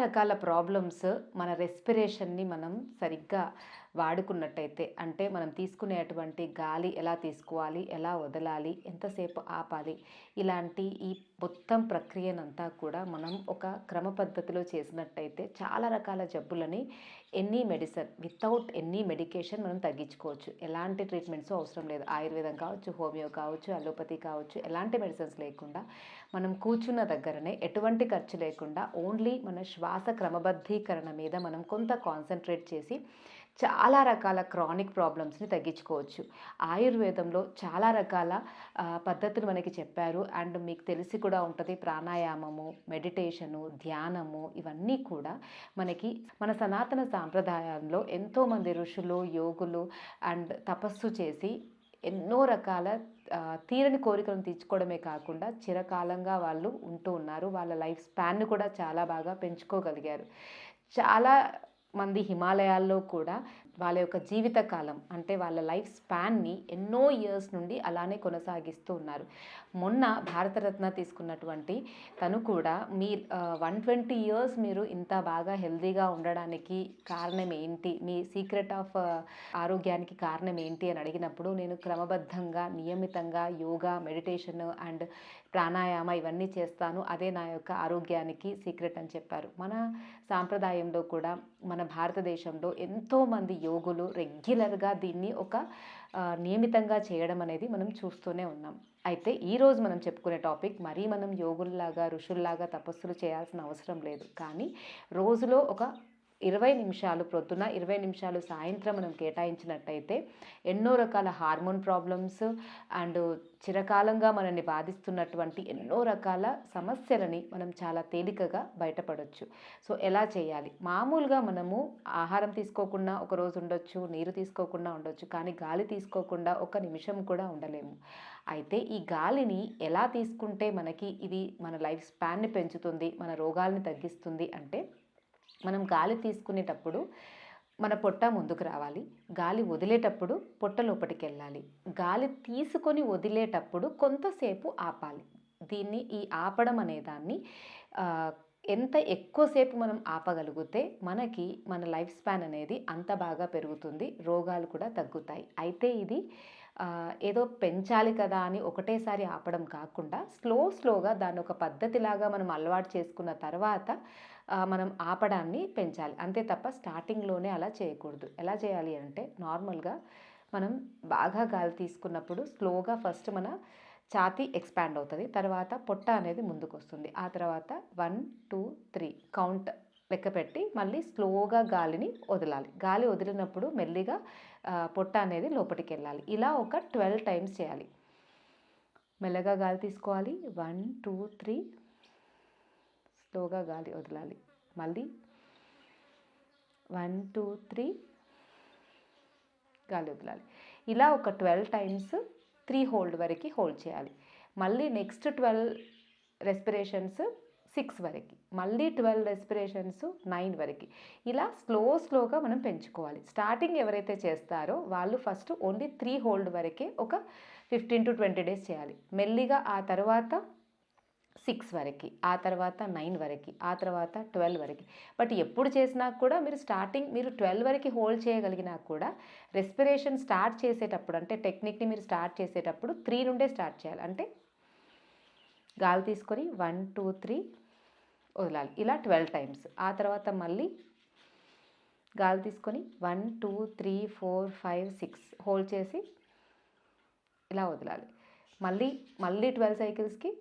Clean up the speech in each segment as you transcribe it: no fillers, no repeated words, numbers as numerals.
రకాల ప్రాబ్లమ్స్ మన రెస్పిరేషన్‌ని మనం సరిగ్గా వాడుకున్నట్టయితే, అంటే మనం తీసుకునేటువంటి గాలి ఎలా తీసుకోవాలి, ఎలా వదలాలి, ఎంతసేపు ఆపాలి, ఇలాంటి ఈ మొత్తం ప్రక్రియనంతా కూడా మనం ఒక క్రమ పద్ధతిలో చేసినట్టయితే చాలా రకాల జబ్బులని వితౌట్ ఎనీ మెడికేషన్ మనం తగ్గించుకోవచ్చు. ఎలాంటి ట్రీట్మెంట్స్ అవసరం లేదు. ఆయుర్వేదం కావచ్చు, హోమియో కావచ్చు, అలోపతి కావచ్చు, ఎలాంటి మెడిసిన్స్ లేకుండా మనం కూర్చున్న దగ్గరనే ఎటువంటి ఖర్చు లేకుండా ఓన్లీ మన శ్వాస క్రమబద్ధీకరణ మీద మనం కొంత కాన్సన్ట్రేట్ చేసి చాలా రకాల క్రానిక్ ప్రాబ్లమ్స్ని తగ్గించుకోవచ్చు. ఆయుర్వేదంలో చాలా రకాల పద్ధతులు మనకి చెప్పారు. అండ్ మీకు తెలిసి కూడా ఉంటుంది, ప్రాణాయామము, మెడిటేషను, ధ్యానము, ఇవన్నీ కూడా మనకి మన సనాతన సాంప్రదాయంలో ఎంతోమంది ఋషులు, యోగులు అండ్ తపస్సు చేసి ఎన్నో రకాల తీరని కోరికలను తీర్చుకోవడమే కాకుండా చిరకాలంగా వాళ్ళు ఉంటూ ఉన్నారు. వాళ్ళ లైఫ్ స్పాన్ను కూడా చాలా బాగా పెంచుకోగలిగారు. చాలా మంది హిమాలయాల్లో కూడా వాళ్ళ యొక్క జీవితకాలం, అంటే వాళ్ళ లైఫ్ స్పాన్ని ఎన్నో ఇయర్స్ నుండి అలానే కొనసాగిస్తూ ఉన్నారు. మొన్న భారతరత్న తీసుకున్నటువంటి తను కూడా 120 ఇయర్స్ మీరు ఇంత బాగా హెల్తీగా ఉండడానికి కారణం ఏంటి, మీ సీక్రెట్ ఆఫ్ ఆరోగ్యానికి కారణం ఏంటి అని అడిగినప్పుడు, నేను క్రమబద్ధంగా నియమితంగా యోగా, మెడిటేషన్ అండ్ ప్రాణాయామ ఇవన్నీ చేస్తాను, అదే నా యొక్క ఆరోగ్యానికి సీక్రెట్ అని చెప్పారు. మన సాంప్రదాయంలో కూడా మన భారతదేశంలో ఎంతోమంది యోగులు రెగ్యులర్గా దీన్ని ఒక నియమితంగా చేయడం అనేది మనం చూస్తూనే ఉన్నాం. అయితే ఈరోజు మనం చెప్పుకునే టాపిక్, మరీ మనం యోగుల్లాగా ఋషుల్లాగా తపస్సులు చేయాల్సిన అవసరం లేదు. కానీ రోజులో ఒక 20 నిమిషాలు ప్రొద్దున, 20 నిమిషాలు సాయంత్రం మనం కేటాయించినట్టయితే ఎన్నో రకాల హార్మోన్ ప్రాబ్లమ్స్ అండ్ చిరకాలంగా మనల్ని బాధిస్తున్నటువంటి ఎన్నో రకాల సమస్యలని మనం చాలా తేలికగా బయటపడవచ్చు. సో ఎలా చేయాలి? మామూలుగా మనము ఆహారం తీసుకోకుండా ఒకరోజు ఉండొచ్చు, నీరు తీసుకోకుండా ఉండొచ్చు, కానీ గాలి తీసుకోకుండా ఒక నిమిషం కూడా ఉండలేము. అయితే ఈ గాలిని ఎలా తీసుకుంటే మనకి ఇది మన లైఫ్ స్పాన్ని పెంచుతుంది, మన రోగాల్ని తగ్గిస్తుంది అంటే, మనం గాలి తీసుకునేటప్పుడు మన పొట్ట ముందుకు రావాలి, గాలి వదిలేటప్పుడు పొట్ట లోపలికి వెళ్ళాలి. గాలి తీసుకొని వదిలేటప్పుడు కొంతసేపు ఆపాలి. ఈ ఆపడం అనే దాన్ని ఎంత ఎక్కువసేపు మనం ఆపగలిగితే మనకి మన లైఫ్ స్పాన్ అనేది అంత బాగా పెరుగుతుంది, రోగాలు కూడా తగ్గుతాయి. అయితే ఇది ఏదో పెంచాలి కదా అని ఒకటేసారి ఆపడం కాకుండా స్లోగా దాన్ని ఒక పద్ధతిలాగా మనం అలవాటు చేసుకున్న తర్వాత మనం ఆపడాన్ని పెంచాలి. అంతే తప్ప స్టార్టింగ్లోనే అలా చేయకూడదు. ఎలా చేయాలి అంటే, నార్మల్గా మనం బాగా గాలి తీసుకున్నప్పుడు స్లోగా ఫస్ట్ మన ఛాతీ ఎక్స్పాండ్ అవుతుంది, తర్వాత పొట్ట అనేది ముందుకు వస్తుంది. ఆ తర్వాత 1 2 3 కౌంట్ లెక్క పెట్టి మళ్ళీ స్లోగా గాలిని వదలాలి. గాలి వదిలినప్పుడు మెల్లిగా పొట్ట అనేది లోపలికి వెళ్ళాలి. ఇలా ఒక 12 టైమ్స్ చేయాలి. మెల్లగా గాలి తీసుకోవాలి, 1 2 3, స్లోగా గాలి వదలాలి, మళ్ళీ 1 2 3, గాలి వదలాలి. ఇలా ఒక 12 టైమ్స్ 3 హోల్డ్ వరకు హోల్డ్ చేయాలి. మళ్ళీ నెక్స్ట్ 12 రెస్పిరేషన్స్ 6 వరకు, మళ్ళీ 12 రెస్పిరేషన్స్ 9 వరకు. ఇలా స్లోగా మనం పెంచుకోవాలి. స్టార్టింగ్ ఎవరైతే చేస్తారో వాళ్ళు ఫస్ట్ ఓన్లీ 3 హోల్డ్ వరకే ఒక 15 to 20 డేస్ చేయాలి. మెల్లిగా ఆ తర్వాత 6 వరకు, ఆ తర్వాత 9 వరకు, ఆ తర్వాత 12 వరకు. బట్ ఎప్పుడు చేసినా కూడా మీరు 12 వరకు హోల్డ్ చేయగలిగినా కూడా రెస్పిరేషన్ స్టార్ట్ చేసేటప్పుడు, అంటే టెక్నిక్ని మీరు స్టార్ట్ చేసేటప్పుడు 3 నుండే స్టార్ట్ చేయాలి. అంటే గాలి తీసుకొని 1 2 3 వదలాలి, ఇలా 12 టైమ్స్. ఆ తర్వాత మళ్ళీ గాలి తీసుకొని 1 2 3 4 5 6 హోల్డ్ చేసి ఇలా వదలాలి. మళ్ళీ 12 సైకిల్స్కి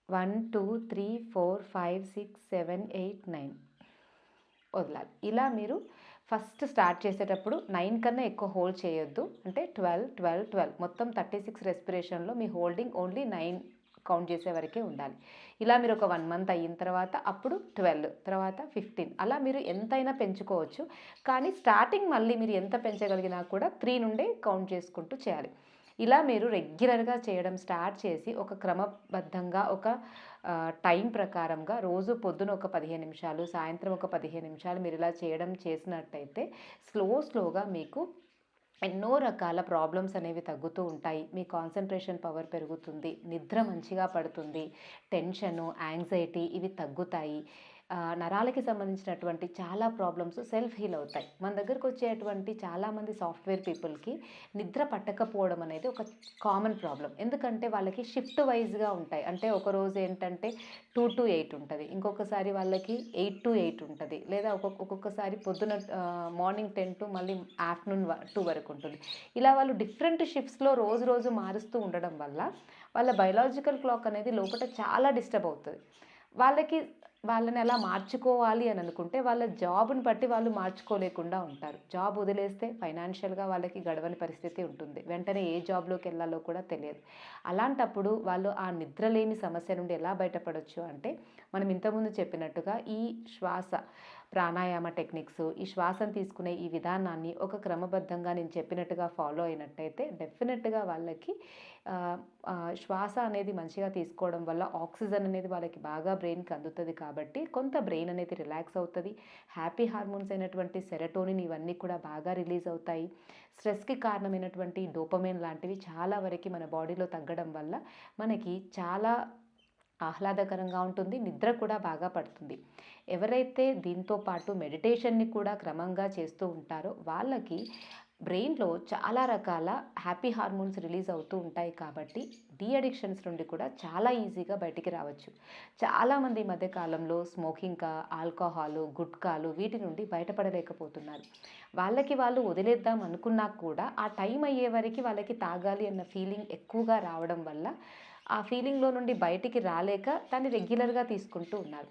1 2 3 4 5 6 7 8 9 వదలాలి. ఇలా మీరు ఫస్ట్ స్టార్ట్ చేసేటప్పుడు 9 కన్నా ఎక్కువ హోల్డ్ చేయొద్దు. అంటే 12 12 12 మొత్తం 36 రెస్పిరేషన్లో మీ హోల్డింగ్ ఓన్లీ 9 కౌంట్ చేసే వరకే ఉండాలి. ఇలా మీరు ఒక 1 మంత్ అయిన తర్వాత అప్పుడు 12, తర్వాత 15, అలా మీరు ఎంతైనా పెంచుకోవచ్చు. కానీ స్టార్టింగ్ మళ్ళీ మీరు ఎంత పెంచగలిగినా కూడా 3 నుండే కౌంట్ చేసుకుంటూ చేయాలి. ఇలా మీరు రెగ్యులర్గా చేయడం స్టార్ట్ చేసి ఒక క్రమబద్ధంగా ఒక టైం ప్రకారంగా రోజు పొద్దున ఒక 15 నిమిషాలు, సాయంత్రం ఒక 15 నిమిషాలు మీరు ఇలా చేసినట్టయితే స్లోగా మీకు ఎన్నో రకాల ప్రాబ్లమ్స్ అనేవి తగ్గుతూ ఉంటాయి. మీ కాన్సన్ట్రేషన్ పవర్ పెరుగుతుంది, నిద్ర మంచిగా పడుతుంది, టెన్షను, యాంగ్జైటీ ఇవి తగ్గుతాయి. నరాలకి సంబంధించినటువంటి చాలా ప్రాబ్లమ్స్ సెల్ఫ్ హీల్ అవుతాయి. మన దగ్గరకు వచ్చేటువంటి చాలామంది సాఫ్ట్వేర్ పీపుల్కి నిద్ర పట్టకపోవడం అనేది ఒక కామన్ ప్రాబ్లం. ఎందుకంటే వాళ్ళకి షిఫ్ట్ వైజ్గా ఉంటాయి. అంటే ఒకరోజు ఏంటంటే 2 to 8 ఉంటుంది, ఇంకొకసారి వాళ్ళకి 8 to 8 ఉంటుంది, లేదా ఒక్కొక్కసారి పొద్దున మార్నింగ్ 10 to మళ్ళీ ఆఫ్టర్నూన్ 2 వరకు ఉంటుంది. ఇలా వాళ్ళు డిఫరెంట్ షిఫ్ట్స్లో రోజు రోజు మారుస్తూ ఉండడం వల్ల వాళ్ళ బయలాజికల్ క్లాక్ అనేది లోపల చాలా డిస్టర్బ్ అవుతుంది. వాళ్ళని అలా మార్చుకోవాలి అని అనుకుంటే వాళ్ళ జాబ్ని బట్టి వాళ్ళు మార్చుకోలేకుండా ఉంటారు. జాబ్ వదిలేస్తే ఫైనాన్షియల్గా వాళ్ళకి గడవని పరిస్థితి ఉంటుంది. వెంటనే ఏ జాబ్లోకి వెళ్ళాలో కూడా తెలియదు. అలాంటప్పుడు వాళ్ళు ఆ నిద్రలేమి సమస్య నుండి ఎలా బయటపడవచ్చు అంటే, మనం ఇంతకుముందు చెప్పినట్టుగా ఈ శ్వాస ప్రాణాయామ టెక్నిక్స్, ఈ శ్వాసను తీసుకునే ఈ విధానాన్ని ఒక క్రమబద్ధంగా నేను చెప్పినట్టుగా ఫాలో అయినట్టయితే డెఫినెట్గా వాళ్ళకి శ్వాస అనేది మంచిగా తీసుకోవడం వల్ల ఆక్సిజన్ అనేది వాళ్ళకి బాగా బ్రెయిన్కి అందుతుంది. కాబట్టి కొంత బ్రెయిన్ అనేది రిలాక్స్ అవుతుంది. హ్యాపీ హార్మోన్స్ అయినటువంటి సెరటోనిన్ ఇవన్నీ కూడా బాగా రిలీజ్ అవుతాయి. స్ట్రెస్కి కారణమైనటువంటి డోపమైన్ లాంటివి చాలా వరకు మన బాడీలో తగ్గడం వల్ల మనకి చాలా ఆహ్లాదకరంగా ఉంటుంది. నిద్ర కూడా బాగా పడుతుంది. ఎవరైతే దీంతో పాటు మెడిటేషన్ని కూడా క్రమంగా చేస్తూ ఉంటారో వాళ్ళకి బ్రెయిన్లో చాలా రకాల హ్యాపీ హార్మోన్స్ రిలీజ్ అవుతూ ఉంటాయి. కాబట్టి అడిక్షన్స్ నుండి కూడా చాలా ఈజీగా బయటికి రావచ్చు. చాలామంది మధ్యకాలంలో స్మోకింగ్, ఆల్కహాలు, గుట్కాలు వీటి నుండి బయటపడలేకపోతున్నారు. వాళ్ళు వదిలేద్దాం అనుకున్నా కూడా ఆ టైం అయ్యే వరకు వాళ్ళకి తాగాలి అన్న ఫీలింగ్ ఎక్కువగా రావడం వల్ల ఆ ఫీలింగ్లో నుండి బయటికి రాలేక దాన్ని రెగ్యులర్గా తీసుకుంటూ ఉన్నారు.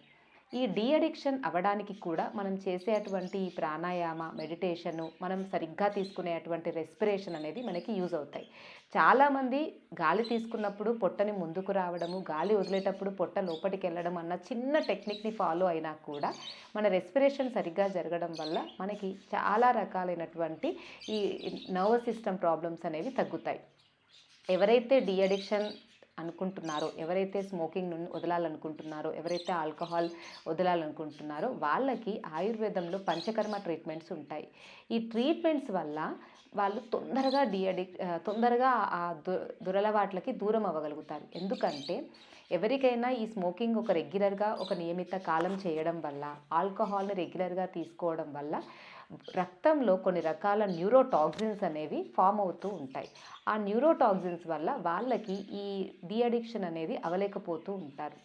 ఈ అడిక్షన్ అవ్వడానికి కూడా మనం చేసేటువంటి ఈ ప్రాణాయామ, మెడిటేషను, మనం సరిగ్గా తీసుకునేటువంటి రెస్పిరేషన్ అనేది మనకి యూజ్ అవుతాయి. చాలామంది గాలి తీసుకున్నప్పుడు పొట్టని ముందుకు రావడము, గాలి వదిలేటప్పుడు పొట్ట లోపలికి వెళ్ళడం అన్న చిన్న టెక్నిక్ని ఫాలో అయినా కూడా మన రెస్పిరేషన్ సరిగ్గా జరగడం వల్ల మనకి చాలా రకాలైనటువంటి ఈ నర్వస్ సిస్టమ్ ప్రాబ్లమ్స్ అనేవి తగ్గుతాయి. ఎవరైతే అడిక్షన్ అనుకుంటున్నారో, ఎవరైతే స్మోకింగ్ నుండి వదలాలనుకుంటున్నారో, ఎవరైతే ఆల్కహాల్ వదలాలనుకుంటున్నారో వాళ్ళకి ఆయుర్వేదంలో పంచకర్మ ట్రీట్మెంట్స్ ఉంటాయి. ఈ ట్రీట్మెంట్స్ వల్ల వాళ్ళు తొందరగా ఆ దురలవాట్లకి దూరం అవ్వగలుగుతారు. ఎందుకంటే ఎవరికైనా ఈ స్మోకింగ్ రెగ్యులర్గా ఒక నియమిత కాలం చేయడం వల్ల, ఆల్కహాల్ని రెగ్యులర్గా తీసుకోవడం వల్ల రక్తంలో కొన్ని రకాల న్యూరోటాక్సిన్స్ అనేవి ఫామ్ అవుతూ ఉంటాయి. ఆ న్యూరోటాక్సిన్స్ వల్ల వాళ్ళకి ఈ అడిక్షన్ అనేది అవ్వలేకపోతూ ఉంటారు.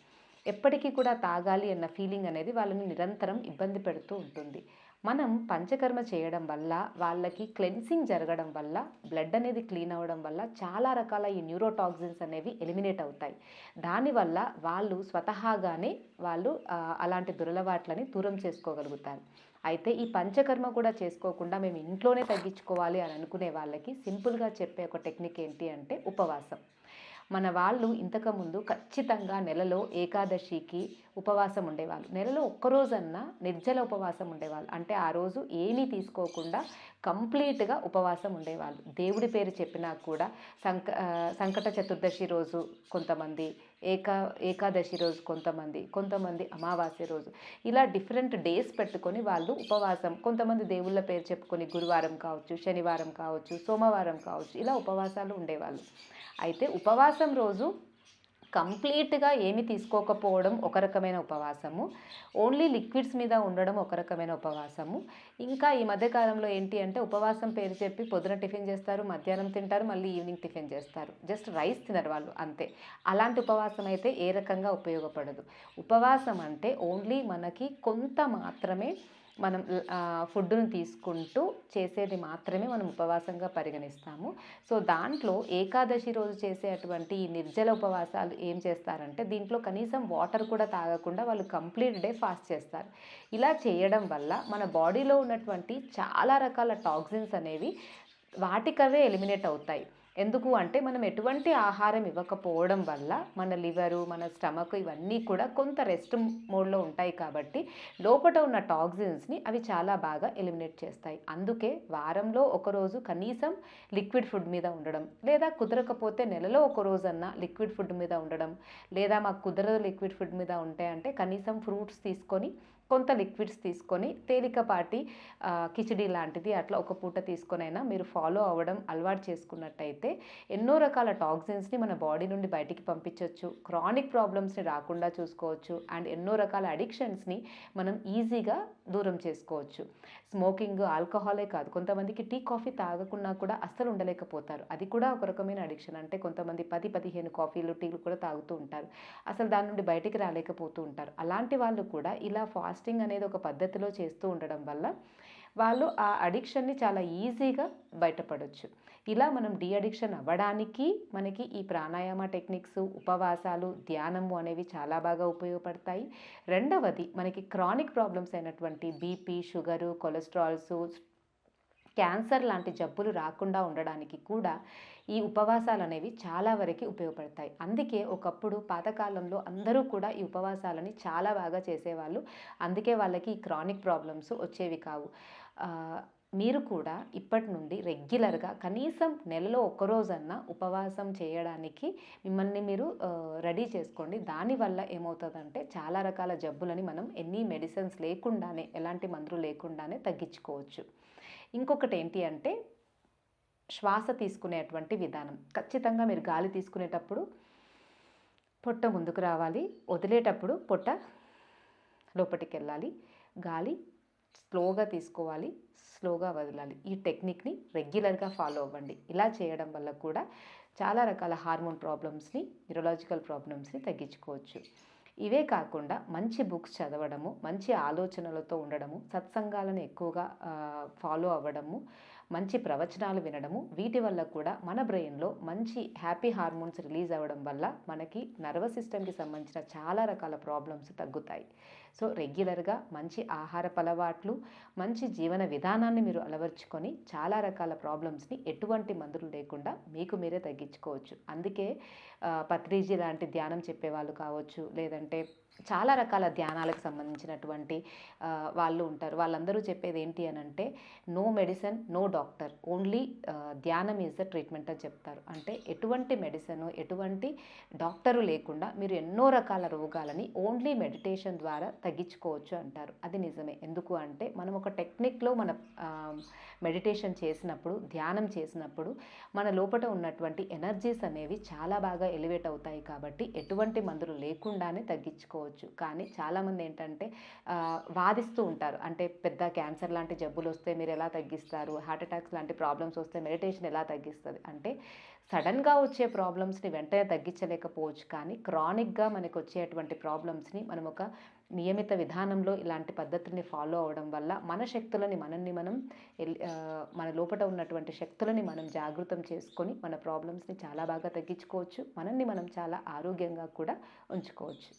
ఎప్పటికీ కూడా తాగాలి అన్న ఫీలింగ్ అనేది వాళ్ళని నిరంతరం ఇబ్బంది పెడుతూ ఉంటుంది. మనం పంచకర్మ చేయడం వల్ల, వాళ్ళకి క్లెన్సింగ్ జరగడం వల్ల, బ్లడ్ అనేది క్లీన్ అవ్వడం వల్ల చాలా రకాల ఈ న్యూరోటాక్సిన్స్ అనేవి ఎలిమినేట్ అవుతాయి. దానివల్ల వాళ్ళు స్వతహాగానే అలాంటి దురలవాట్లని దూరం చేసుకోగలుగుతారు. అయితే ఈ పంచకర్మ కూడా చేసుకోకుండా మేము ఇంట్లోనే తగ్గించుకోవాలి అని అనుకునే వాళ్ళకి సింపుల్గా చెప్పే ఒక టెక్నిక్ ఏంటి అంటే ఉపవాసం. మన వాళ్ళు ఇంతకుముందు ఖచ్చితంగా నెలలో ఏకాదశికి ఉపవాసం ఉండేవాళ్ళు. నెలలో ఒక్కరోజన్నా నిర్జల ఉపవాసం ఉండేవాళ్ళు. అంటే ఆ రోజు ఏమీ తీసుకోకుండా కంప్లీట్గా ఉపవాసం ఉండేవాళ్ళు. దేవుడి పేరు చెప్పినా కూడా సంకట చతుర్దశి రోజు కొంతమంది, ఏకాదశి రోజు కొంతమంది అమావాస్య రోజు, ఇలా డిఫరెంట్ డేస్ పెట్టుకొని వాళ్ళు ఉపవాసం, కొంతమంది దేవుళ్ళ పేరు చెప్పుకొని గురువారం కావచ్చు, శనివారం కావచ్చు, సోమవారం కావచ్చు, ఇలా ఉపవాసాలు ఉండేవాళ్ళు. అయితే ఉపవాసం రోజు కంప్లీట్గా ఏమి తీసుకోకపోవడం ఒక రకమైన ఉపవాసము, ఓన్లీ లిక్విడ్స్ మీద ఉండడం ఒక రకమైన ఉపవాసము. ఇంకా ఈ మధ్యకాలంలో ఏంటి అంటే ఉపవాసం పేరు చెప్పి పొద్దున టిఫిన్ చేస్తారు, మధ్యాహ్నం తింటారు, మళ్ళీ ఈవినింగ్ టిఫిన్ చేస్తారు. జస్ట్ రైస్ తినరు వాళ్ళు, అంతే. అలాంటి ఉపవాసం అయితే ఏ రకంగా ఉపయోగపడదు. ఉపవాసం అంటే ఓన్లీ మనకి కొంత మాత్రమే మనం ఫుడ్డును తీసుకుంటూ చేసేది మాత్రమే మనం ఉపవాసంగా పరిగణిస్తాము. సో దాంట్లో ఏకాదశి రోజు చేసేటువంటి ఈ నిర్జల ఉపవాసాలు ఏం చేస్తారంటే, దీంట్లో కనీసం వాటర్ కూడా తాగకుండా వాళ్ళు కంప్లీట్ డే ఫాస్ట్ చేస్తారు. ఇలా చేయడం వల్ల మన బాడీలో ఉన్నటువంటి చాలా రకాల టాక్సిన్స్ అనేవి వాటికవే ఎలిమినేట్ అవుతాయి. ఎందుకు అంటే మనం ఎటువంటి ఆహారం ఇవ్వకపోవడం వల్ల మన లివరు, మన స్టమక్ ఇవన్నీ కూడా కొంత రెస్ట్ మోడ్లో ఉంటాయి. కాబట్టి లోపల ఉన్న టాక్సిన్స్ని అవి చాలా బాగా ఎలిమినేట్ చేస్తాయి. అందుకే వారంలో ఒకరోజు కనీసం లిక్విడ్ ఫుడ్ మీద ఉండడం, లేదా కుదరకపోతే నెలలో ఒక రోజన్నా లిక్విడ్ ఫుడ్ మీద ఉండడం, లేదా మాకు కుదరదు లిక్విడ్ ఫుడ్ మీద ఉంటే అంటే కనీసం ఫ్రూట్స్ తీసుకొని కొంత లిక్విడ్స్ తీసుకొని తేలికపాటి కిచిడి లాంటిది అట్లా ఒక పూట తీసుకొనైనా మీరు ఫాలో అవ్వడం అలవాటు చేసుకున్నట్టయితే ఎన్నో రకాల టాక్సిన్స్ని మన బాడీ నుండి బయటికి పంపించవచ్చు, క్రానిక్ ప్రాబ్లమ్స్ని రాకుండా చూసుకోవచ్చు, అండ్ ఎన్నో రకాల అడిక్షన్స్ని మనం ఈజీగా దూరం చేసుకోవచ్చు. స్మోకింగ్, ఆల్కహాలే కాదు, కొంతమందికి టీ కాఫీ తాగకుండా కూడా అస్సలు ఉండలేకపోతారు. అది కూడా ఒక రకమైన అడిక్షన్. అంటే కొంతమంది 10-15 కాఫీలు, టీలు కూడా తాగుతూ ఉంటారు. అసలు దాని నుండి బయటికి రాలేకపోతూ ఉంటారు. అలాంటి వాళ్ళు కూడా ఇలా ఫాస్టింగ్ అనేది ఒక పద్ధతిలో చేస్తూ ఉండడం వల్ల వాళ్ళు ఆ అడిక్షన్ని చాలా ఈజీగా బయటపడవచ్చు. ఇలా మనం డీ అడిక్షన్ అవ్వడానికి మనకి ఈ ప్రాణాయామ టెక్నిక్స్, ఉపవాసాలు, ధ్యానము అనేవి చాలా బాగా ఉపయోగపడతాయి. రెండవది, మనకి క్రానిక్ ప్రాబ్లమ్స్ అయినటువంటి బీపీ, షుగరు, కొలెస్ట్రాల్స్, క్యాన్సర్ లాంటి జబ్బులు రాకుండా ఉండడానికి కూడా ఈ ఉపవాసాలు అనేవి చాలా వరకు ఉపయోగపడతాయి. అందుకే ఒకప్పుడు పాతకాలంలో అందరూ కూడా ఈ ఉపవాసాలని చాలా బాగా చేసేవాళ్ళు. అందుకే వాళ్ళకి ఈ క్రానిక్ ప్రాబ్లమ్స్ వచ్చేవి కావు. మీరు కూడా ఇప్పటి నుండి రెగ్యులర్గా కనీసం నెలలో ఒక్కరోజన్నా ఉపవాసం చేయడానికి మిమ్మల్ని మీరు రెడీ చేసుకోండి. దానివల్ల ఏమవుతుందంటే చాలా రకాల జబ్బులని మనం ఎన్ని మెడిసిన్స్ లేకుండానే, ఎలాంటి మందులు లేకుండానే తగ్గించుకోవచ్చు. ఇంకొకటి ఏంటి అంటే శ్వాస తీసుకునేటువంటి విధానం. ఖచ్చితంగా మీరు గాలి తీసుకునేటప్పుడు పొట్ట ముందుకు రావాలి, వదిలేటప్పుడు పొట్ట లోపలికి వెళ్ళాలి. గాలి స్లోగా తీసుకోవాలి, స్లోగా వదలాలి. ఈ టెక్నిక్ని రెగ్యులర్గా ఫాలో అవ్వండి. ఇలా చేయడం వల్ల కూడా చాలా రకాల హార్మోన్ ప్రాబ్లమ్స్ని, న్యూరలాజికల్ ప్రాబ్లమ్స్ని తగ్గించుకోవచ్చు. ఇవే కాకుండా మంచి బుక్స్ చదవడము, మంచి ఆలోచనలతో ఉండడము, సత్సంగాలను ఎక్కువగా ఫాలో అవ్వడము, మంచి ప్రవచనాలు వినడము, వీటి వల్ల కూడా మన బ్రెయిన్లో మంచి హ్యాపీ హార్మోన్స్ రిలీజ్ అవ్వడం వల్ల మనకి నర్వస్ సిస్టమ్కి సంబంధించిన చాలా రకాల ప్రాబ్లమ్స్ తగ్గుతాయి. సో రెగ్యులర్గా మంచి ఆహారపు అలవాట్లు, మంచి జీవన విధానాన్ని మీరు అలవర్చుకొని చాలా రకాల ప్రాబ్లమ్స్ని ఎటువంటి మందులు లేకుండా మీకు మీరే తగ్గించుకోవచ్చు. అందుకే పత్రిజీ లాంటి ధ్యానం చెప్పేవాళ్ళు కావచ్చు, లేదంటే చాలా రకాల ధ్యానాలకు సంబంధించినటువంటి వాళ్ళు ఉంటారు. వాళ్ళందరూ చెప్పేది ఏంటి అని అంటే no medicine, no doctor, only ధ్యానం ఈజ్ ద ట్రీట్మెంట్ అని చెప్తారు. అంటే ఎటువంటి మెడిసిన్, ఎటువంటి డాక్టరు లేకుండా మీరు ఎన్నో రకాల రోగాలని ఓన్లీ మెడిటేషన్ ద్వారా తగ్గించుకోవచ్చు అంటారు. అది నిజమే. ఎందుకు అంటే మనం ఒక టెక్నిక్లో మన మెడిటేషన్ చేసినప్పుడు, ధ్యానం చేసినప్పుడు మన లోపల ఉన్నటువంటి ఎనర్జీస్ అనేవి చాలా బాగా ఎలివేట్ అవుతాయి. కాబట్టి ఎటువంటి మందులు లేకుండానే తగ్గించుకోవచ్చు. కానీ చాలామంది ఏంటంటే వాదిస్తూ ఉంటారు. అంటే పెద్ద క్యాన్సర్ లాంటి జబ్బులు వస్తే మీరు ఎలా తగ్గిస్తారు, హార్ట్ అటాక్స్ లాంటి ప్రాబ్లమ్స్ వస్తే మెడిటేషన్ ఎలా తగ్గిస్తుంది అంటే సడన్గా వచ్చే ప్రాబ్లమ్స్ని వెంటనే తగ్గించలేకపోవచ్చు. కానీ క్రానిక్గా మనకు వచ్చేటువంటి ప్రాబ్లమ్స్ని మనం ఒక నియమిత విధానంలో ఇలాంటి పద్ధతిని ఫాలో అవ్వడం వల్ల మన శక్తులని మనం మన లోపల ఉన్నటువంటి శక్తులని మనం జాగృతం చేసుకొని మన ప్రాబ్లమ్స్ని చాలా బాగా తగ్గించుకోవచ్చు. మనల్ని మనం చాలా ఆరోగ్యంగా కూడా ఉంచుకోవచ్చు.